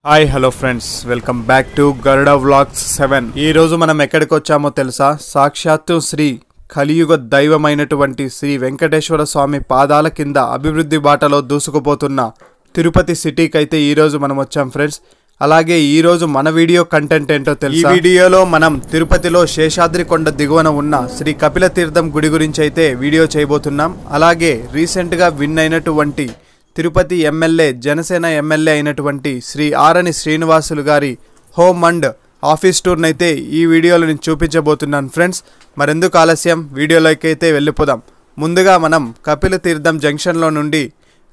Hi hello friends, welcome back to Garuda vlogs 7. ఈ రోజు మనం ఎక్కడికి వచ్చామో తెలుసా? సాక్షాత్తు శ్రీ కలియుగ దైవమైనటువంటి శ్రీ వెంకటేశ్వర స్వామి పాదాల కింద అభివృద్ధి బాటలో దూసుకుపోతున్న తిరుపతి సిటీకి అయితే ఈ రోజు మనం వచ్చాం ఫ్రెండ్స్. అలాగే ఈ రోజు మన వీడియో కంటెంట్ ఏంటో తెలుసా? ఈ వీడియోలో మనం తిరుపతిలో శేషాద్రి కొండ దిగువన ఉన్న శ్రీ కపిల తీర్థం గుడి గురించి అయితే వీడియో చేయబోతున్నాం. అలాగే రీసెంట్ గా విన్ అయినటువంటి తిరుపతి ఎమ్మెల్యే, జనసేన ఎమ్మెల్యే అయినటువంటి శ్రీ ఆరణి శ్రీనివాసులు గారి హోమ్ అండ్ ఆఫీస్ టూర్ని అయితే ఈ వీడియోలో నేను చూపించబోతున్నాను ఫ్రెండ్స్. మరెందుకు ఆలస్యం, వీడియోలోకి అయితే వెళ్ళిపోదాం. ముందుగా మనం కపిల తీర్థం జంక్షన్లో నుండి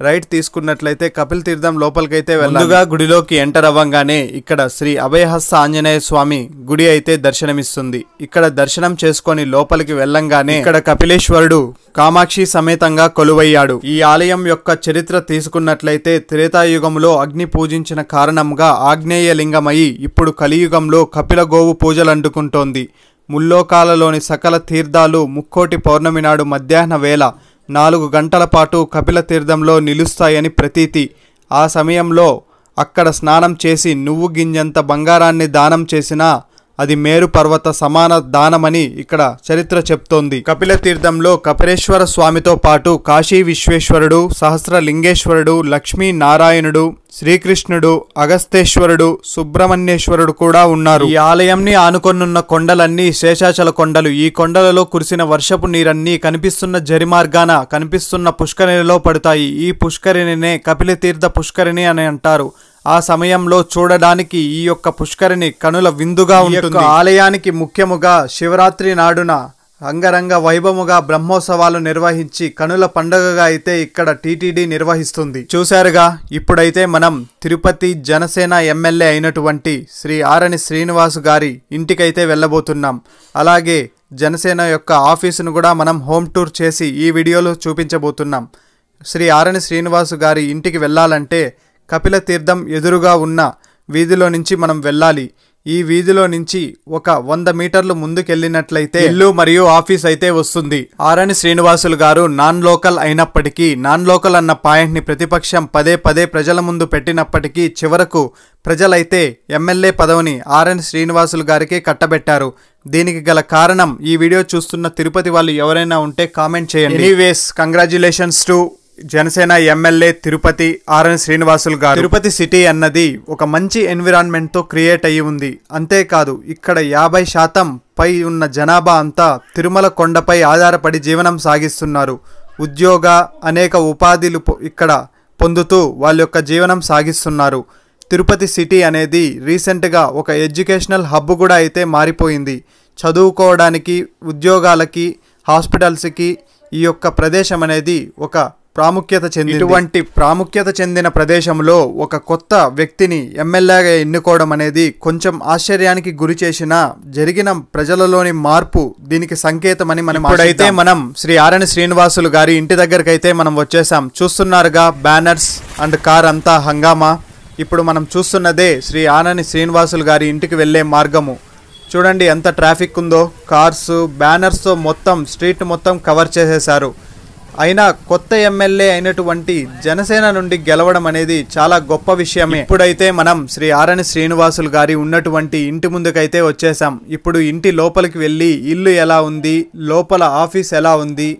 రైట్ తీసుకున్నట్లయితే కపిల తీర్థం లోపలికైతే వెళ్ళగా గుడిలోకి ఎంటర్ అవ్వగానే ఇక్కడ శ్రీ అభయహస్త ఆంజనేయ స్వామి గుడి అయితే దర్శనమిస్తుంది. ఇక్కడ దర్శనం చేసుకొని లోపలికి వెళ్ళంగానే ఇక్కడ కపిలేశ్వరుడు కామాక్షి సమేతంగా కొలువయ్యాడు. ఈ ఆలయం యొక్క చరిత్ర తీసుకున్నట్లయితే త్రేతాయుగంలో అగ్ని పూజించిన కారణంగా ఆగ్నేయ లింగమయి ఇప్పుడు కలియుగంలో కపిల గోవు పూజలు అందుకుంటోంది. ముల్లోకాలలోని సకల తీర్థాలు ముక్కోటి పౌర్ణమి నాడు మధ్యాహ్న వేళ 4 గంటల పాటు కపిల తీర్థంలో నిలుస్తాయని ప్రతీతి. ఆ సమయంలో అక్కడ స్నానం చేసి నువ్వు గింజంత బంగారాన్ని దానం చేసినా అది మేరు పర్వత సమాన దానమని ఇక్కడ చరిత్ర చెప్తోంది. కపిల తీర్థంలో కపిలేశ్వర స్వామితో పాటు కాశీ విశ్వేశ్వరుడు, సహస్రలింగేశ్వరుడు, లక్ష్మీ నారాయణుడు, శ్రీకృష్ణుడు, అగస్తేశ్వరుడు, సుబ్రహ్మణ్యేశ్వరుడు కూడా ఉన్నారు. ఈ ఆలయంని ఆనుకొనున్న కొండలన్నీ శేషాచల కొండలు. ఈ కొండలలో కురిసిన వర్షపు నీరన్నీ కనిపిస్తున్న జరిమార్గాన కనిపిస్తున్న పుష్కరిణిలో పడతాయి. ఈ పుష్కరిణినే కపిల తీర్థ పుష్కరిణి అని అంటారు. ఆ సమయంలో చూడడానికి ఈ యొక్క పుష్కరిణి కనుల విందుగా ఉంటుంది. ఆలయానికి ముఖ్యముగా శివరాత్రి నాడున అంగరంగ వైభవముగా బ్రహ్మోత్సవాలు నిర్వహించి కనుల పండుగగా అయితే ఇక్కడ టీటీడీ నిర్వహిస్తుంది. చూశారుగా, ఇప్పుడైతే మనం తిరుపతి జనసేన ఎమ్మెల్యే అయినటువంటి శ్రీ ఆరణి శ్రీనివాస్ గారి ఇంటికైతే వెళ్ళబోతున్నాం. అలాగే జనసేన యొక్క ఆఫీసును కూడా మనం హోమ్ టూర్ చేసి ఈ వీడియోలో చూపించబోతున్నాం. శ్రీ ఆరణి శ్రీనివాస్ గారి ఇంటికి వెళ్ళాలంటే కపిల తీర్థం ఎదురుగా ఉన్న వీధిలో నుంచి మనం వెళ్ళాలి. ఈ వీధిలో నుంచి ఒక 100 మీటర్లు ముందుకెళ్ళినట్లయితే ఇల్లు మరియు ఆఫీస్ అయితే వస్తుంది. ఆరణి శ్రీనివాసులు గారు నాన్ లోకల్ అయినప్పటికీ, నాన్ లోకల్ అన్న పాయింట్ని ప్రతిపక్షం పదే పదే ప్రజల ముందు పెట్టినప్పటికీ చివరకు ప్రజలైతే ఎమ్మెల్యే పదవిని ఆరణి శ్రీనివాసులు గారికి కట్టబెట్టారు. దీనికి గల కారణం ఈ వీడియో చూస్తున్న తిరుపతి వాళ్ళు ఎవరైనా ఉంటే కామెంట్ చేయండి. Anyways, congratulations to Janasena MLA Tirupati Arani Srinivasulu గారు. తిరుపతి సిటీ అన్నది ఒక మంచి ఎన్విరాన్మెంట్తో క్రియేట్ అయ్యి ఉంది. అంతేకాదు, ఇక్కడ 50% పై ఉన్న జనాభా అంతా తిరుమల కొండపై ఆధారపడి జీవనం సాగిస్తున్నారు. ఉద్యోగ అనేక ఉపాధులు ఇక్కడ పొందుతూ వాళ్ళ యొక్క జీవనం సాగిస్తున్నారు. తిరుపతి సిటీ అనేది రీసెంట్గా ఒక ఎడ్యుకేషనల్ హబ్ కూడా అయితే మారిపోయింది. చదువుకోవడానికి, ఉద్యోగాలకి, హాస్పిటల్స్కి ఈ యొక్క ప్రదేశం అనేది ఒక ప్రాముఖ్యత చెందింది. ఇటువంటి ప్రాముఖ్యత చెందిన ప్రదేశంలో ఒక కొత్త వ్యక్తిని ఎమ్మెల్యేగా ఎన్నుకోవడం అనేది కొంచెం ఆశ్చర్యానికి గురి చేసిన జరిగిన ప్రజలలోని మార్పు దీనికి సంకేతమని ఇప్పుడైతే మనం శ్రీ ఆరణి శ్రీనివాసులు గారి ఇంటి దగ్గరికి అయితే మనం వచ్చేసాం. చూస్తున్నారుగా, బ్యానర్స్ అండ్ కార్ అంతా హంగామా. ఇప్పుడు మనం చూస్తున్నదే శ్రీ ఆరణి శ్రీనివాసులు గారి ఇంటికి వెళ్లే మార్గము. చూడండి ఎంత ట్రాఫిక్ ఉందో. కార్స్, బ్యానర్స్తో మొత్తం స్ట్రీట్ మొత్తం కవర్ చేసేశారు. అయినా కొత్త ఎమ్మెల్యే అయినటువంటి జనసేన నుండి గెలవడం అనేది చాలా గొప్ప విషయమే. ఇప్పుడైతే మనం శ్రీ ఆరణి శ్రీనివాసులు గారి ఉన్నటువంటి ఇంటి ముందుకైతే వచ్చేసాం. ఇప్పుడు ఇంటి లోపలికి వెళ్ళి ఇల్లు ఎలా ఉంది, లోపల ఆఫీస్ ఎలా ఉంది,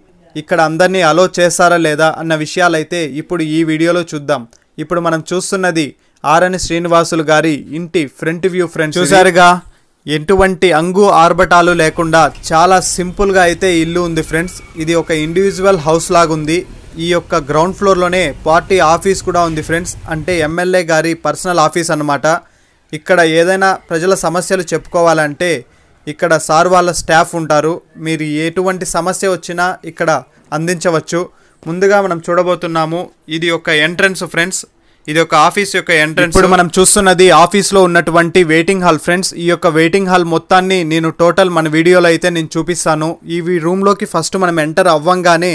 ఇక్కడ అందరినీ అలో చేస్తారా లేదా అన్న విషయాలైతే ఇప్పుడు ఈ వీడియోలో చూద్దాం. ఇప్పుడు మనం చూస్తున్నది ఆరణి శ్రీనివాసులు గారి ఇంటి ఫ్రంట్ వ్యూ ఫ్రెండ్స్. చూసారుగా, ఎటువంటి అంగు ఆర్భటాలు లేకుండా చాలా సింపుల్గా అయితే ఇల్లు ఉంది ఫ్రెండ్స్. ఇది ఒక ఇండివిజువల్ హౌస్ లాగుంది. ఈ యొక్క గ్రౌండ్ ఫ్లోర్లోనే పార్టీ ఆఫీస్ కూడా ఉంది ఫ్రెండ్స్. అంటే ఎమ్మెల్యే గారి పర్సనల్ ఆఫీస్ అన్నమాట. ఇక్కడ ఏదైనా ప్రజల సమస్యలు చెప్పుకోవాలంటే ఇక్కడ సార్ వాళ్ళ స్టాఫ్ ఉంటారు. మీరు ఎటువంటి సమస్య వచ్చినా ఇక్కడ అందించవచ్చు. ముందుగా మనం చూడబోతున్నాము, ఇది ఒక ఎంట్రన్స్ ఫ్రెండ్స్. ఇది ఒక ఆఫీస్ యొక్క ఎంట్రన్స్. ఇప్పుడు మనం చూస్తున్నది ఆఫీస్ లో ఉన్నటువంటి వెయిటింగ్ హాల్ ఫ్రెండ్స్. ఈ యొక్క వెయిటింగ్ హాల్ మొత్తాన్ని నేను టోటల్ మన వీడియోలో అయితే నేను చూపిస్తాను. ఈ రూమ్ లోకి ఫస్ట్ మనం ఎంటర్ అవ్వంగానే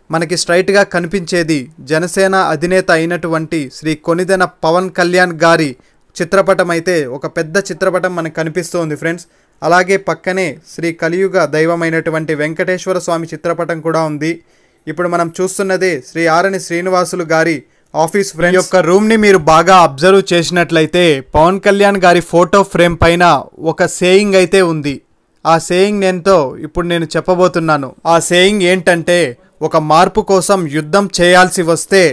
మనకి స్ట్రైట్ గా కనిపించేది జనసేన అధినేత అయినటువంటి శ్రీ కొనిదెల పవన్ కళ్యాణ్ గారి చిత్రపటం అయితే ఒక పెద్ద చిత్రపటం మనకు కనిపిస్తుంది ఫ్రెండ్స్. అలాగే పక్కనే శ్రీ కలియుగ దైవమైనటువంటి వెంకటేశ్వర స్వామి చిత్రపటం కూడా ఉంది. ఇప్పుడు మనం చూస్తున్నదే శ్రీ ఆరణి శ్రీనివాసులు గారి ఆఫీస్ ఫ్రెండ్స్ యొక్క రూమ్ ని మీరు బాగా అబ్జర్వ్ చేసినట్లయితే పవన్ కళ్యాణ్ గారి ఫోటో ఫ్రేమ్ పైన ఒక సేయింగ్ అయితే ఉంది. ఆ సేయింగ్ ఏంటో ఇప్పుడు నేను చెప్పబోతున్నాను. ఆ సేయింగ్ ఏంటంటే, ఒక మార్పు కోసం యుద్ధం చేయాల్సి వస్తే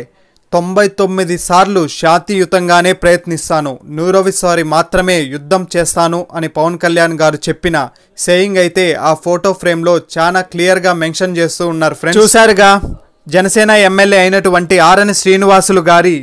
99 సార్లు శాంతియుతంగానే ప్రయత్నిస్తాను, 100వ సారి మాత్రమే యుద్ధం చేస్తాను అని పవన్ కళ్యాణ్ గారు చెప్పిన సేయింగ్ అయితే ఆ ఫోటో ఫ్రేమ్లో చాలా క్లియర్గా మెన్షన్ చేస్తూ ఉన్నారు ఫ్రెండ్స్. చూశారుగా, జనసేన ఎమ్మెల్యే అయినటువంటి ఆర్ఎన్ శ్రీనివాసులు గారి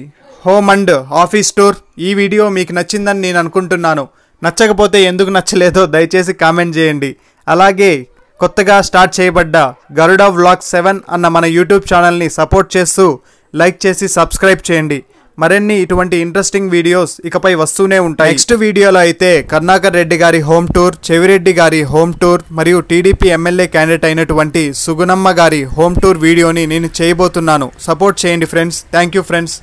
హోమ్ అండ్ ఆఫీస్ టూర్. ఈ వీడియో మీకు నచ్చిందని నేను అనుకుంటున్నాను. నచ్చకపోతే ఎందుకు నచ్చలేదో దయచేసి కామెంట్ చేయండి. అలాగే కొత్తగా స్టార్ట్ చేయబడ్డ గరుడ వ్లాగ్స్ 7 అన్న మన యూట్యూబ్ ఛానల్ని సపోర్ట్ చేస్తూ లైక్ చేసి సబ్స్క్రైబ్ చేయండి. మరిన్ని ఇటువంటి ఇంట్రెస్టింగ్ వీడియోస్ ఇకపై వస్తూనే ఉంటాయి. నెక్స్ట్ వీడియోలో అయితే కరుణాకర్ రెడ్డి గారి హోమ్ టూర్, చెవిరెడ్డి గారి హోమ్ టూర్ మరియు టీడీపీ ఎమ్మెల్యే క్యాండిడేట్ అయినటువంటి సుగుణమ్మ గారి హోమ్ టూర్ వీడియోని నేను చేయబోతున్నాను. సపోర్ట్ చేయండి ఫ్రెండ్స్. Thank you friends.